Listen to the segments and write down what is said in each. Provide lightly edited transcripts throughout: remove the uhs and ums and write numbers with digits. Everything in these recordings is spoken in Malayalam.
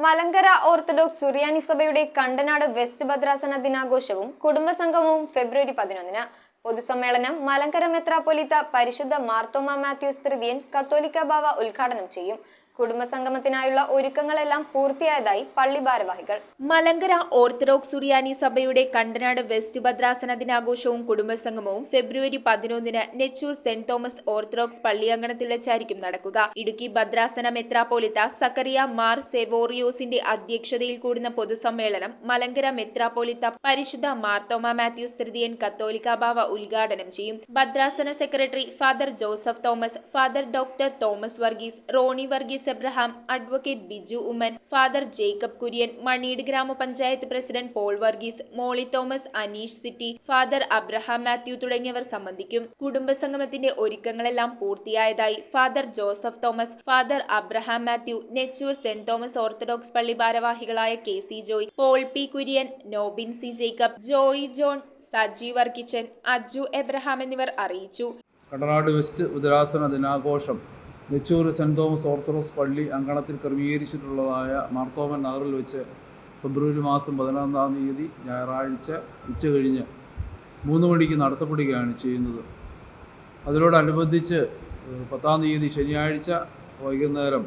മലങ്കര ഓർത്തഡോക്സ് സുറിയാനി സഭയുടെ കണ്ടനാട് വെസ്റ്റ് ഭദ്രാസന ദിനാഘോഷവും കുടുംബസംഗമവും ഫെബ്രുവരി 11-ന്. പൊതുസമ്മേളനം മലങ്കര മെത്രാപ്പൊലീത്ത പരിശുദ്ധ മാർത്തോമാ മാത്യൂസ് തൃതീയൻ കത്തോലിക്ക ബാവ ഉദ്ഘാടനം ചെയ്യും. കുടുംബസംഗമത്തിനായുള്ള ഒരുക്കങ്ങളെല്ലാം പൂർത്തിയായതായി പള്ളി ഭാരവാഹികൾ. മലങ്കര ഓർത്തഡോക്സ് സുറിയാനി സഭയുടെ കണ്ടനാട് വെസ്റ്റ് ഭദ്രാസന ദിനാഘോഷവും കുടുംബസംഗമവും ഫെബ്രുവരി 11-ന് നെച്ചൂർ സെന്റ് തോമസ് ഓർത്തഡോക്സ് പള്ളിയങ്കണത്തിൽ വെച്ചായിരിക്കും നടക്കുക. ഇടുക്കി ഭദ്രാസന മെത്രാപ്പൊലീത്ത സക്കറിയ മാർ സെവോറിയോസിന്റെ അധ്യക്ഷതയിൽ കൂടുന്ന പൊതുസമ്മേളനം മലങ്കര മെത്രാപ്പൊലീത്ത പരിശുദ്ധ മാർത്തോമാ മാത്യൂസ് തൃതീയൻ കത്തോലിക്ക ബാവ ഉദ്ഘാടനം ചെയ്യും. ഭദ്രാസന secretary father Joseph Thomas, father doctor Thomas Varghese, Ronnie Varghese Abraham, advocate Biju Oommen, father Jacob Kurian, Maneed ഗ്രാമപഞ്ചായത്ത് president Paul Varghese, Molly Thomas, Aneesh സിറ്റി, ഫാദർ അബ്രഹാം മാത്യു തുടങ്ങിയവർ സംബന്ധിക്കും. കുടുംബസംഗമത്തിന്റെ ഒരുക്കങ്ങളെല്ലാം പൂർത്തിയായതായി father Joseph Thomas, father Abraham Mathew, Nechoor saint Thomas orthodox പള്ളി ഭാരവാഹികളായ K C. Joy, Paul P. Kurian, Nobin C. Jacob, Joy John, Saji Varkichan, Aju Abraham എന്നിവർ അറിയിച്ചു. കണ്ടനാട് വെസ്റ്റ് ഭദ്രാസന ദിനാഘോഷം നെച്ചൂർ സെന്റ് തോമസ് ഓർത്തഡോക്സ് പള്ളി അങ്കണത്തിൽ ക്രമീകരിച്ചിട്ടുള്ളതായ മാർത്തോമൻ നഗറിൽ വെച്ച് ഫെബ്രുവരി മാസം 11-ാം തീയതി ഞായറാഴ്ച ഉച്ചകഴിഞ്ഞ് 3 മണിക്ക് നടത്തപ്പെടുകയാണ് ചെയ്യുന്നത്. അതിനോടനുബന്ധിച്ച് 10-ാം തീയതി ശനിയാഴ്ച വൈകുന്നേരം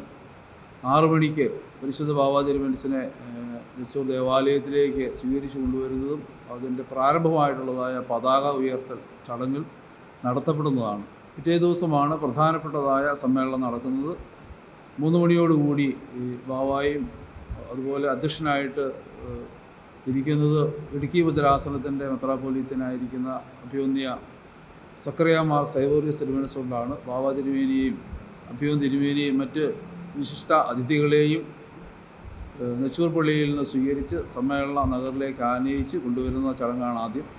6 മണിക്ക് പരിശുദ്ധ ബാവാ തിരുമനസിനെ നെച്ചൂർ ദേവാലയത്തിലേക്ക് സ്വീകരിച്ചു കൊണ്ടുവരുന്നതും അതിൻ്റെ പ്രാരംഭമായിട്ടുള്ളതായ പതാക ഉയർത്തൽ ചടങ്ങിൽ നടത്തപ്പെടുന്നതാണ്. പിറ്റേ ദിവസമാണ് പ്രധാനപ്പെട്ടതായ സമ്മേളനം നടക്കുന്നത്. 3 മണിയോടുകൂടി ഈ ബാവായും അതുപോലെ അധ്യക്ഷനായിട്ട് ഇരിക്കുന്നത് ഇടുക്കി ഭദ്രാസനത്തിൻ്റെ മെത്രാപ്പൊലീത്തനായിരിക്കുന്ന അഭിവന്യ സക്കറിയ മാർ സെവോറിയോസ് തിരുമനസുകൊണ്ടാണ് ബാവാ തിരുമേനിയെയും അഭിവൻ തിരുമേനിയെയും മറ്റ് വിശിഷ്ട അതിഥികളെയും നെച്ചൂർ പള്ളിയിൽ നിന്ന് സ്വീകരിച്ച് സമ്മേളന നഗറിലേക്ക് ആനയിച്ച് കൊണ്ടുവരുന്ന ചടങ്ങാണ് ആദ്യം.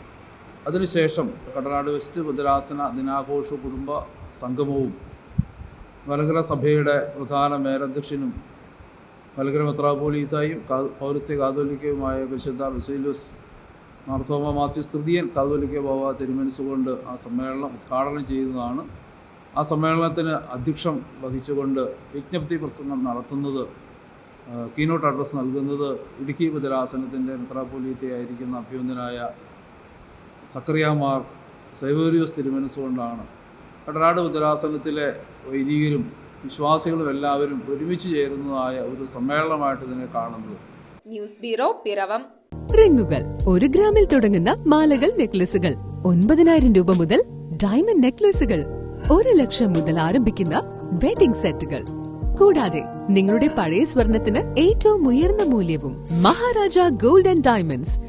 അതിനുശേഷം കണ്ടനാട് വെസ്റ്റ് ഭദ്രാസന ദിനാഘോഷ കുടുംബ സംഗമവും മലങ്കര സഭയുടെ പ്രധാന മേലധ്യക്ഷനും മലങ്കര മെത്രാപ്പൊലീത്തായും പൗരസ്ത്യ കാതോലിക്കയുമായ പരിശുദ്ധ ബസേലിയോസ് മാർത്തോമാ മാത്യൂസ് തൃതീയൻ കത്തോലിക്ക ബാവ തിരുമനസുകൊണ്ട് ആ സമ്മേളനം ഉദ്ഘാടനം ചെയ്യുന്നതാണ്. ആ സമ്മേളനത്തിന് അധ്യക്ഷം വഹിച്ചുകൊണ്ട് വിജ്ഞപ്തി പ്രസംഗം നടത്തുന്നത്, കീനോട്ട് അഡ്രസ് നൽകുന്നത് ഇടുക്കി ഭദ്രാസനത്തിൻ്റെ മെത്രാപ്പൊലീത്തയായിരിക്കുന്ന അഭിവന്ദനായ സക്കറിയ മാർ സെവോറിയോസ് തിരുമനസുകൊണ്ടാണ്. കണ്ടനാട് ഭദ്രാസനത്തിലെ വൈദികരും വിശ്വാസികളും എല്ലാവരും ഒരുമിച്ച് ചേരുന്നതായ ഒരു സമ്മേളനമായിട്ട് ഇതിനെ കാണുന്നത്. News bureau, Piravom. റിങ്ങുകൾ 1 ഗ്രാമിൽ തുടങ്ങുന്ന മാലകൾ, നെക്ലസുകൾ 9,000 രൂപ മുതൽ ഡയമണ്ട് നെക്ലസുകൾ 1 ലക്ഷം മുതൽ ആരംഭിക്കുന്ന വെഡിംഗ് സെറ്റുകൾ, കൂടാതെ നിങ്ങളുടെ പഴയ സ്വർണത്തിന് ഏറ്റവും ഉയർന്ന മൂല്യവും. Maharaja gold and diamonds,